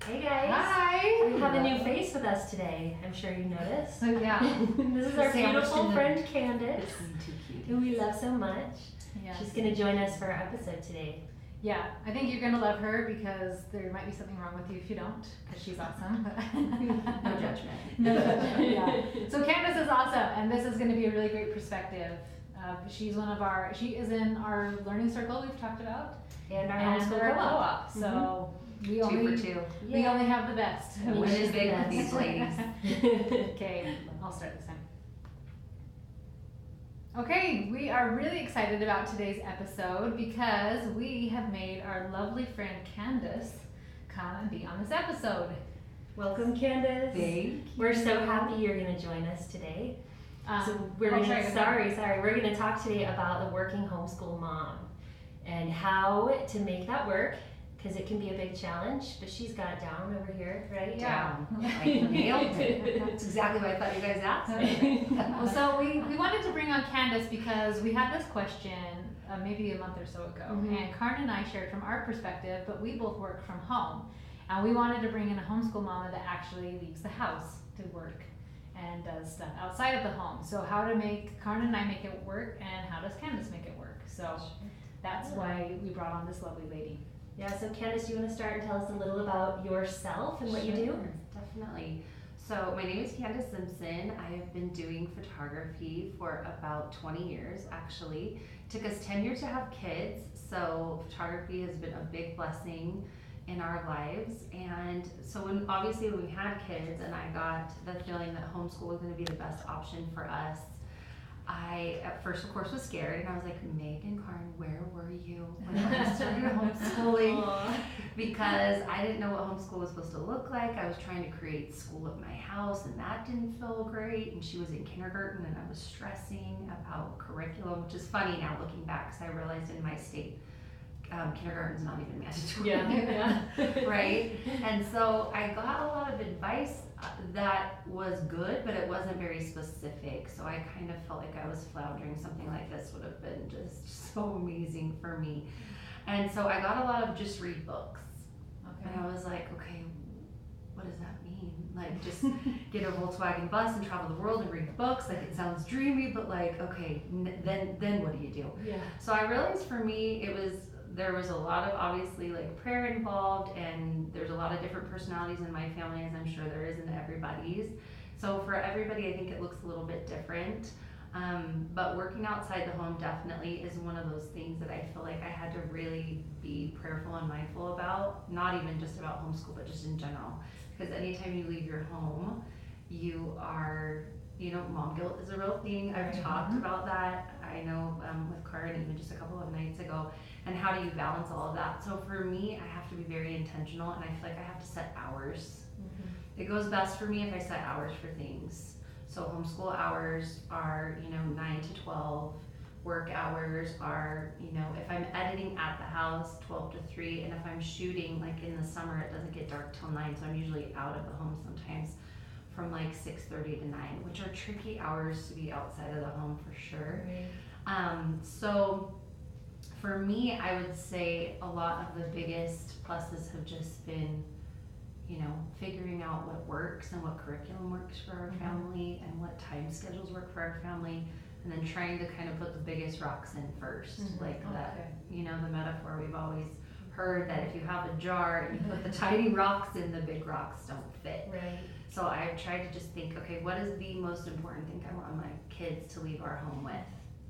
Hey guys. Hi. We have a new face with us today. I'm sure you noticed. Oh, yeah. This is our beautiful friend Candace, Too cute. who we love so much. Yes. She's going to join us for our episode today. Yeah, I think you're gonna love her because there might be something wrong with you if you don't, because she's awesome. No judgment. No judgment. Yeah. So Candace is awesome, and this is going to be a really great perspective. She is in our learning circle we've talked about, And our and homeschool our co-op. co-op. So we 2 only for 2. we only have the best. Yeah. What She's is the big with best. these ladies? Okay, I'll start this time. Okay, we are really excited about today's episode because we have made our lovely friend Candace come and be on this episode. Welcome, Candace. We're so happy you're going to join us today. So we're I'll going try to, to- we're going to talk today about the working homeschool mom and how to make that work, because it can be a big challenge, but she's got it down over here, right? Yeah. I nailed it. That's exactly what I thought you guys asked. Well, so we wanted to bring on Candace because we had this question maybe a month or so ago, and Karen and I shared from our perspective, but we both work from home, and we wanted to bring in a homeschool mama that actually leaves the house to work and does stuff outside of the home. So how to make Karen and I make it work, and how does Candace make it work? So that's why we brought on this lovely lady. Yeah, so Candace, you want to start and tell us a little about yourself and what you do? Sure, definitely. So my name is Candace Simpson. I have been doing photography for about 20 years, actually. It took us 10 years to have kids, so photography has been a big blessing in our lives. And so when we had kids and I got the feeling that homeschool was going to be the best option for us, I, at first, of course, was scared, and I was like, Meg and Karen, where were you when I started homeschooling? Because I didn't know what homeschool was supposed to look like. I was trying to create school at my house, and that didn't feel great. And she was in kindergarten, and I was stressing about curriculum, which is funny now looking back, because I realized in my state, kindergarten's not even mandatory. Yeah. Right? And so I got a lot of advice that was good, but it wasn't very specific. So I kind of felt like I was floundering. Something like this would have been just so amazing for me. And so I got a lot of just read books. Okay. And I was like, okay, what does that mean? Like, just get a Volkswagen bus and travel the world and read books. Like, it sounds dreamy, but like, okay, then what do you do? Yeah. So I realized for me, there was a lot of obviously like prayer involved, and there's a lot of different personalities in my family, as I'm sure there is in everybody's. So for everybody, I think it looks a little bit different. But working outside the home definitely is one of those things that I feel like I had to really be prayerful and mindful about, not even just about homeschool, but just in general. Because anytime you leave your home, you are, mom guilt is a real thing. I've talked about that, I know, with Karen even just a couple of nights ago. And how do you balance all of that? So for me, I have to be very intentional, and I feel like I have to set hours. It goes best for me if I set hours for things. So homeschool hours are, 9 to 12. Work hours are, if I'm editing at the house, 12 to 3. And if I'm shooting, like in the summer, it doesn't get dark till 9. So I'm usually out of the home sometimes from like 6:30 to 9, which are tricky hours to be outside of the home for sure. So for me, I would say a lot of the biggest pluses have just been, figuring out what works and what curriculum works for our family and what time schedules work for our family, and then trying to kind of put the biggest rocks in first. Like that, the metaphor we've always heard that if you have a jar and you put the tiny rocks in, the big rocks don't fit. Right. So I've tried to just think, okay, what is the most important thing I want my kids to leave our home with?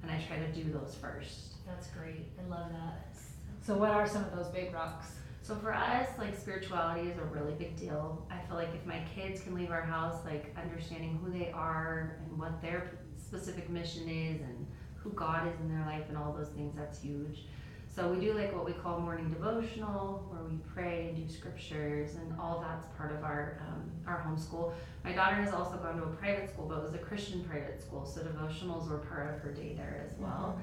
And I try to do those first. That's great. I love that. So what are some of those big rocks? So for us, like, spirituality is a really big deal. I feel like if my kids can leave our house, like, understanding who they are and what their specific mission is and who God is in their life and all those things, that's huge. So we do like what we call morning devotional, where we pray and do scriptures, and all that's part of our homeschool. My daughter has also gone to a private school, but it was a Christian private school, so devotionals were part of her day there as well.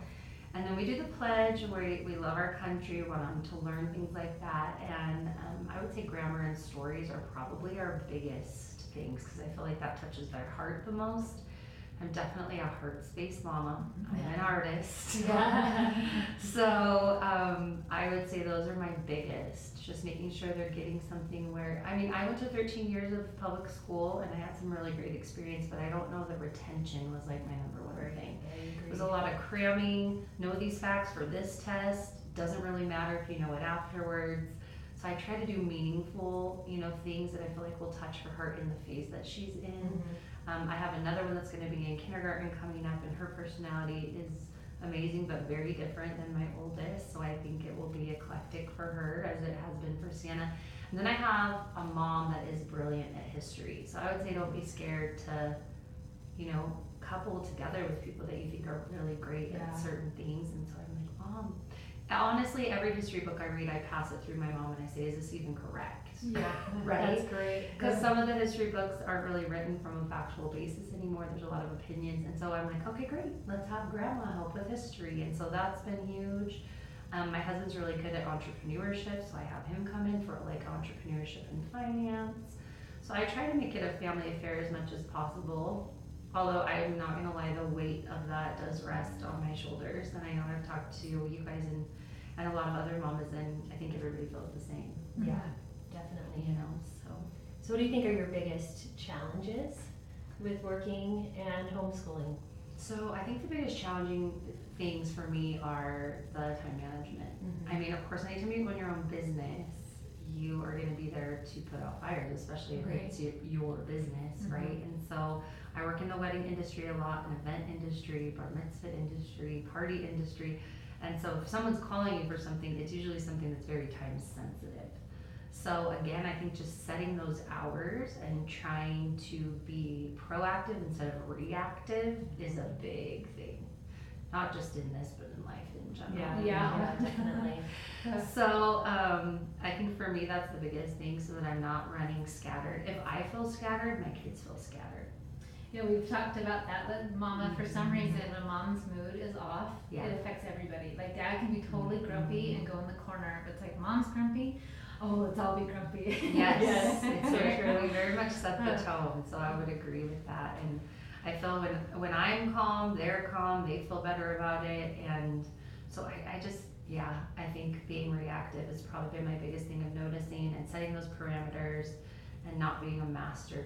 And then we do the pledge, where we love our country, we want them to learn things like that. And I would say grammar and stories are probably our biggest things, because I feel like that touches their heart the most. I'm definitely a heart space mama. I'm an artist. Yeah. So I would say those are my biggest. Just making sure they're getting something where, I mean, I went to 13 years of public school and I had some really great experience, but I don't know that retention was like my number one thing. It was a lot of cramming, know these facts for this test, doesn't really matter if you know it afterwards. So I try to do meaningful, things that I feel like will touch her heart in the phase that she's in. I have another one that's going to be in kindergarten coming up, and her personality is amazing but very different than my oldest, so I think it will be eclectic for her as it has been for Sienna. And then I have a mom that is brilliant at history, so I would say don't be scared to couple together with people that you think are really great at certain things. And so I'm like, Mom, honestly, every history book I read, I pass it through my mom and I say, is this even correct? Yeah, right? That's great. Because some of the history books aren't really written from a factual basis anymore. There's a lot of opinions. And so I'm like, okay, great. Let's have grandma help with history. And so that's been huge. My husband's really good at entrepreneurship, so I have him come in for like entrepreneurship and finance. So I try to make it a family affair as much as possible. Although I'm not gonna lie, the weight of that does rest on my shoulders. And I know I've talked to you guys and a lot of other mamas, and I think everybody feels the same. Yeah, definitely. So what do you think are your biggest challenges with working and homeschooling? So I think the biggest challenging things for me are the time management. I mean, of course, anytime you go in your own business, you are going to be there to put out fires, especially if it's your business, right? And so I work in the wedding industry a lot, an event industry, bar mitzvah industry, party industry. And so if someone's calling you for something, it's usually something that's very time sensitive. So again, I think just setting those hours and trying to be proactive instead of reactive is a big thing. Not just in this, but in life in general. Yeah, definitely. So I think for me, that's the biggest thing, so that I'm not running scattered. If I feel scattered, my kids feel scattered. Yeah, we've talked about that with mama. For some reason, when mom's mood is off, it affects everybody. Like dad can be totally grumpy and go in the corner, but it's like mom's grumpy. Oh, let's all be grumpy. Yes, it's very true. We very much set the tone, so I would agree with that. And I feel when I'm calm, they're calm, they feel better about it. And so I just, I think being reactive has probably been my biggest thing of noticing and setting those parameters and not being a master.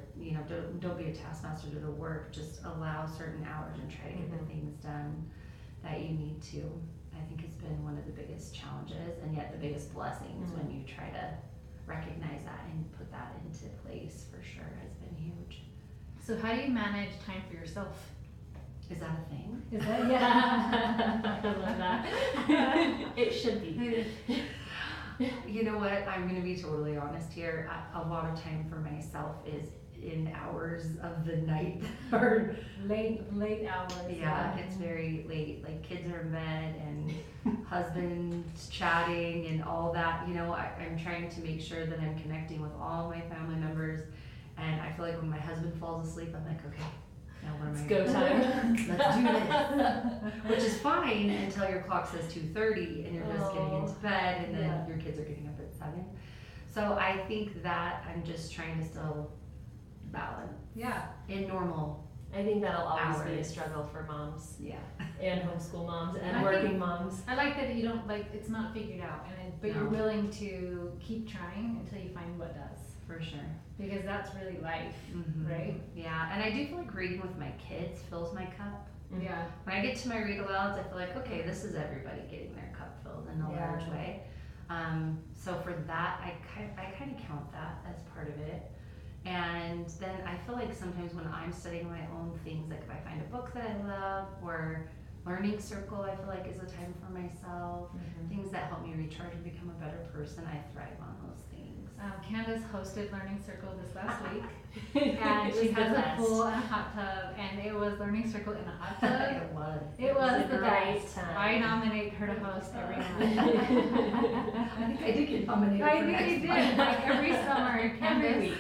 Don't be a taskmaster to the work. Just allow certain hours and try to get the things done that you need to. I think it's been one of the biggest challenges, and yet the biggest blessings when you try to recognize that and put that into place, for sure, has been huge. So how do you manage time for yourself? Is that a thing? Is that, I love that. It should be. You know what? I'm going to be totally honest here. A lot of time for myself is in hours of the night or late hours. Yeah, it's very late. Like kids are in bed and husband's chatting and all that. I'm trying to make sure that I'm connecting with all my family members. And I feel like when my husband falls asleep, I'm like, okay, now what am I go time. Let's do this. Which is fine until your clock says 2:30 and you're just getting into bed, and then your kids are getting up at 7. So I think that I'm just trying to still balance. Yeah. In normal. I think that'll always be a hours. struggle for moms. Yeah. And homeschool moms and I working think- moms. I like that you don't it's not figured out, but you're No. willing to keep trying until you find what does. For sure. Because that's really life, right? Yeah, and I do feel like reading with my kids fills my cup. Yeah. When I get to my read alouds, I feel like, okay, this is everybody getting their cup filled in a large way. So for that, I kind of count that as part of it. And then I feel like sometimes when I'm studying my own things, like if I find a book that I love, or learning circle, I feel like is a time for myself. Things that help me recharge and become a better person, I thrive on those things. Candace hosted Learning Circle this last week, and she has a pool and a hot tub, and it was Learning Circle in a hot tub. It was. It was the great best. time. I nominate her to host every month. I think I did get nominated I for think next you did, month. like every summer, Candace. Every week.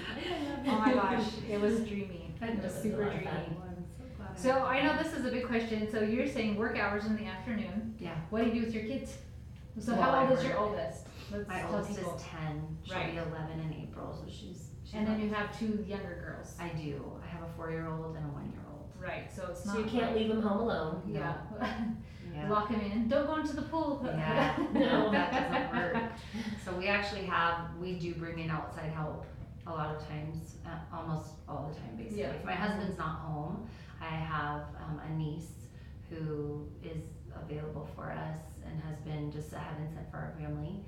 Oh my gosh, it was dreamy. It It was was super a lot of dreamy. fun. I'm so glad So I know this is a big question. So you're saying work hours in the afternoon. Yeah. What do you do with your kids? So Well, how I old is work- your oldest? Let's My tell oldest people. is 10. She'll Right. be 11 in April, so she's And then you have 2 younger girls. I do. I have a 4-year-old and a 1-year-old. Right, so it's So not. you can't leave them home alone. Yeah. Yeah. Lock him in. Don't go into the pool. Yeah, No. that doesn't work. So we do bring in outside help a lot of times, almost all the time basically. Yeah. If my husband's not home, I have a niece who is available for us and has been just a heaven sent for our family.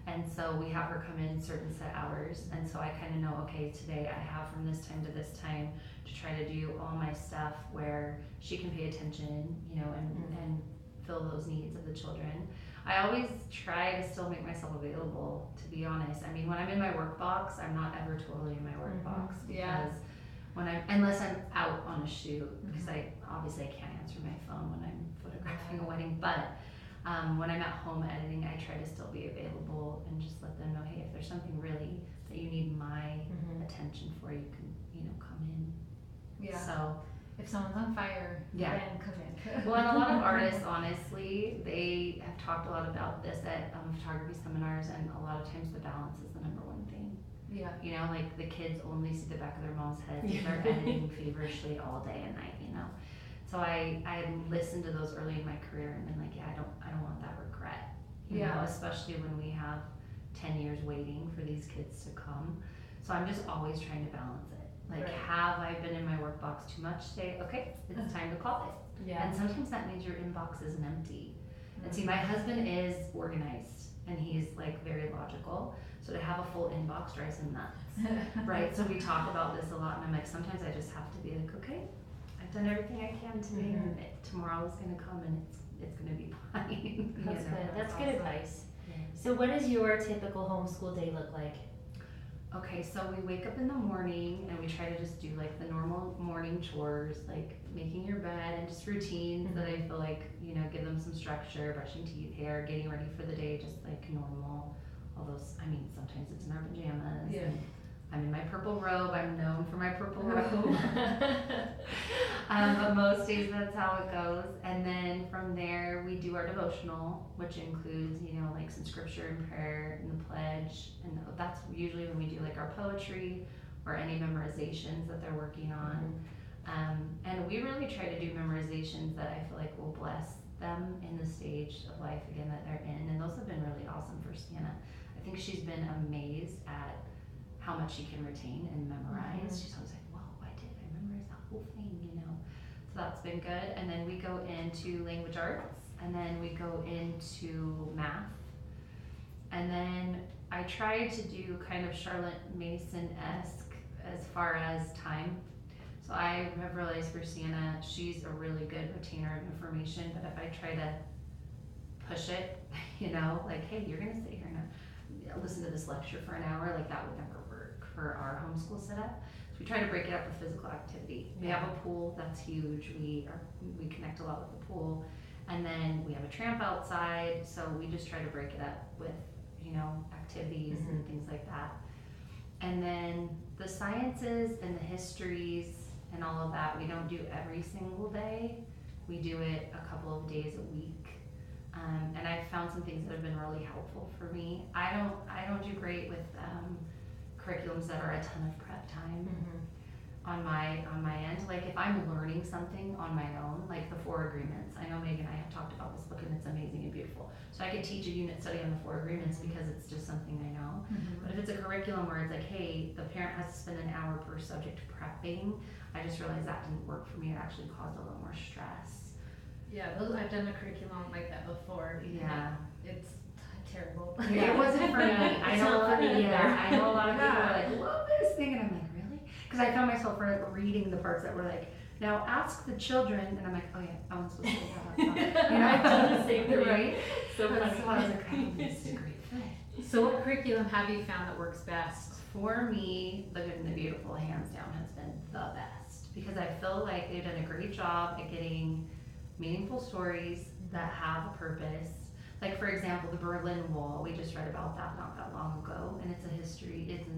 And so we have her come in certain set hours, and so I kind of know, okay, today I have from this time to this time to try to do all my stuff where she can pay attention, you know, and fill those needs of the children. I always try to still make myself available, to be honest. I mean, when I'm in my work box, I'm not ever totally in my work box because Yeah. unless I'm out on a shoot, because I obviously I can't answer my phone when I'm photographing a wedding, but when I'm at home editing, I try to still be available and just let them know, hey, if there's something really that you need my attention for, you can, you know, come in. Yeah. So, If someone's on fire, Yeah. then come in. well, and a lot of artists, honestly, they have talked a lot about this at photography seminars, and a lot of times the balance is the number one thing. Yeah. You know, like the kids only see the back of their mom's heads if they're editing feverishly all day and night, you know. So I had listened to those early in my career and been like, yeah, I don't want that regret. You know, especially when we have 10 years waiting for these kids to come. So I'm just always trying to balance it. Like, Right. have I been in my work box too much today? Okay, it's time to call it. Yeah. And sometimes that means your inbox isn't empty. And see, my husband is organized and he's like very logical. So to have a full inbox drives him nuts. Right? So we talk about this a lot, and I'm like, sometimes I just have to be like, okay, I've done everything I can today, and tomorrow is gonna come and it's gonna be fine. That's you know? good. That's good advice. Yeah. So what does your typical homeschool day look like? Okay, so we wake up in the morning and we try to just do like the normal morning chores, like making your bed and just routines that I feel like, you know, give them some structure, brushing teeth, hair, getting ready for the day, just like normal. All those, I mean, sometimes it's in our pajamas. Yeah. And I'm in my purple robe. I'm known for my purple robe. But most days that's how it goes. And then from there we do our devotional, which includes, you know, like some scripture and prayer and the pledge. And that's usually when we do like our poetry or any memorizations that they're working on. And we really try to do memorizations that I feel like will bless them in the stage of life again that they're in. And those have been really awesome for Sienna. I think she's been amazed at how much she can retain and memorize. She's always like, whoa, I memorize that whole thing, you know. So that's been good. And then we go into language arts, and then we go into math. And then I try to do kind of Charlotte Mason-esque as far as time. So I have realized for Sienna, she's a really good retainer of information, but if I try to push it, you know, like, hey, you're gonna sit here and listen to this lecture for an hour, like that would never work for our homeschool setup. So we try to break it up with physical activity. We have a pool, that's huge. We connect a lot with the pool. And then we have a tramp outside, so we just try to break it up with, you know, activities and things like that. And then the sciences and the histories and all of that, we don't do every single day. We do it a couple of days a week. And I've found some things that have been really helpful for me. I don't do great with curriculums that are a ton of prep time on my end. Like if I'm learning something on my own, like the 4 agreements. I know Megan and I have talked about this book and it's amazing and beautiful. So I could teach a unit study on the 4 agreements because it's just something I know. But if it's a curriculum where it's like, hey, the parent has to spend an hour per subject prepping, I just realized that didn't work for me. It actually caused a little more stress. Yeah, I've done a curriculum like that before. Yeah. It's terrible. It wasn't for me. I It's know not for me either. I know a lot of people are like, love this thing, and I'm like, really? Because I found myself reading the parts that were like, now ask the children, and I'm like, oh yeah, I wasn't supposed to say that. You know, I've done the same thing. right? So So I was funny. like, oh, this is a great fit. So what curriculum have you found that works best? For me, The Good and the Beautiful, hands down, has been the best because I feel like they've done a great job at getting meaningful stories that have a purpose. Like for example, the Berlin Wall, we just read about that not that long ago, and it's in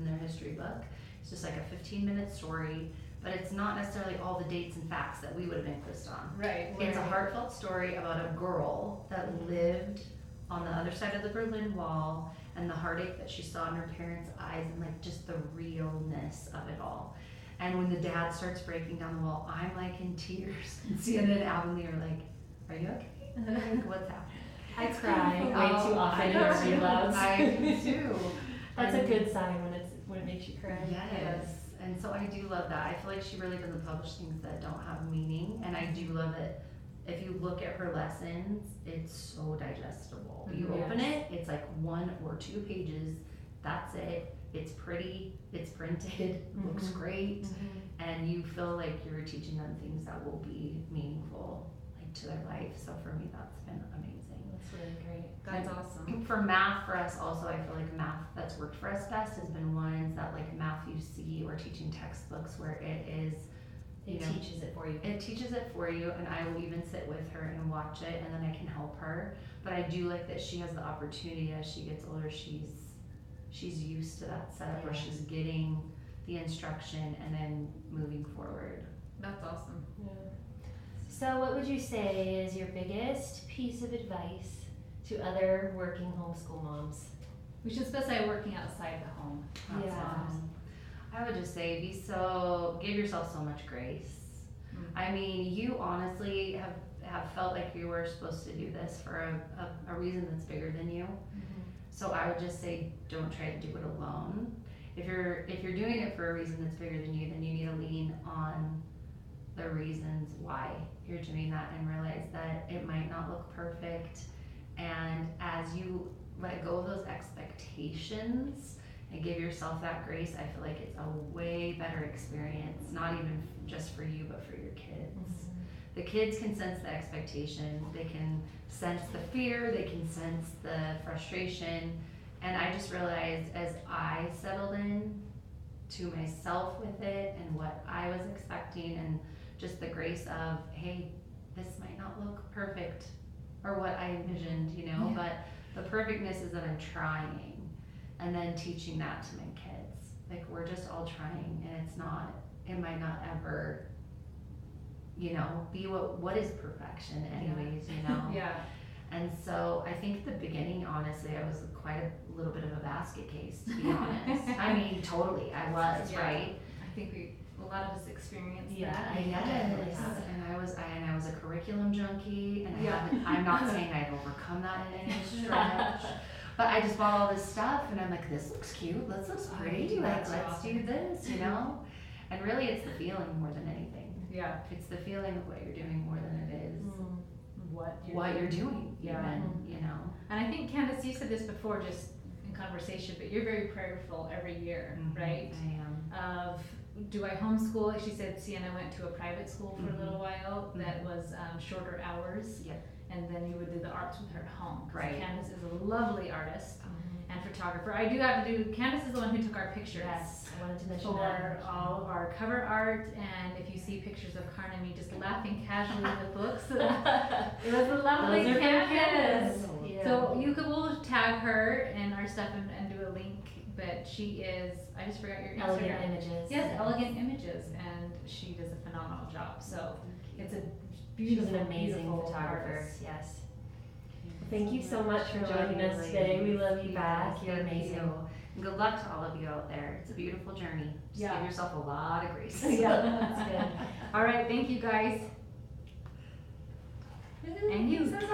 their history book. It's just like a 15-minute story, but it's not necessarily all the dates and facts that we would have been quizzed on. Right. It's a heartfelt story about a girl that lived on the other side of the Berlin Wall and the heartache that she saw in her parents' eyes and like just the realness of it all. And when the dad starts breaking down the wall, I'm like in tears. And Sienna and Avonlea are like, "Are you okay? Like, what's happening?" I cry way Oh, too often I in do our too. loves. I do too. That's a And- good sign when it makes you cry. Yes. And so I do love that. I feel like she really doesn't publish things that don't have meaning. And I do love it. If you look at her lessons, it's so digestible. You Mhm. open it, it's like 1 or 2 pages. That's it. It's pretty. It's printed. Looks Mhm. great. Mhm. And you feel like you're teaching them things that will be meaningful, like to their life. So for me, that's been amazing. That's really great. That's awesome. For math, for us also, I feel like math that's worked for us best has been ones that like math you see or teaching textbooks where it is, you It know, teaches it for you. it teaches it for you, and I will even sit with her and watch it, and then I can help her. But I do like that she has the opportunity as she gets older. She's used to that setup where Yeah. she's getting the instruction and then moving forward. That's awesome. Yeah. So, what would you say is your biggest piece of advice to other working homeschool moms? We should specify working outside the home. That's Yeah. awesome. I would just say give yourself so much grace. Mhm. I mean, you honestly have felt like you were supposed to do this for a reason that's bigger than you. So I would just say, don't try to do it alone. If you're doing it for a reason that's bigger than you, then you need to lean on the reasons why you're doing that and realize that it might not look perfect. And as you let go of those expectations and give yourself that grace, I feel like it's a way better experience, not even just for you, but for your kids. The kids can sense the expectation, they can sense the fear, they can sense the frustration. And I just realized as I settled in to myself with it and what I was expecting and just the grace of, hey, this might not look perfect or what I envisioned, you know, Yeah. but the perfectness is that I'm trying, and then teaching that to my kids. Like, we're just all trying, and it might not ever, you know, be what is perfection anyways, you know? Yeah. And so I think at the beginning, honestly, I was quite a little bit of a basket case, to be honest. I mean, totally, I was, Yeah. right? I think a lot of us experienced Yeah, that. I definitely Yes, have. and I was a curriculum junkie, and Yeah. I'm not saying I've overcome that in any stretch, but I just bought all this stuff, and I'm like, this looks cute, this looks I pretty, do that like, too let's often. do this, you know? And really, it's the feeling more than anything. Yeah. It's the feeling of what you're doing more than it is what you're doing, Yeah. even, you know? And I think, Candace, you said this before just in conversation, but you're very prayerful every year, right? I am. Of, do I homeschool? She said Sienna went to a private school for a Mhm. little while that was shorter hours. Yep. And then you would do the arts with her at home. 'Cause Right. Candace is a lovely artist and photographer. I do have to do, Candace is the one who took our pictures. Yes, I wanted to mention For that. all of our cover art, and if you see pictures of Karn and me just laughing casually with books, it was a lovely Those are from Candace. Yeah. So we'll tag her in our stuff and do a link, but she is, I just forgot your Elegant Instagram. Images. Yes, Elegant Images, and she does a phenomenal job. So it's a She's beautiful, an amazing beautiful photographer. artist. Yes. Thank you so much for joining us ladies. today. We love you back. You're Thank amazing. you. And good luck to all of you out there. It's a beautiful journey. Just Yeah. give yourself a lot of grace. Yeah, that's good. All right, thank you guys. Woo. And you.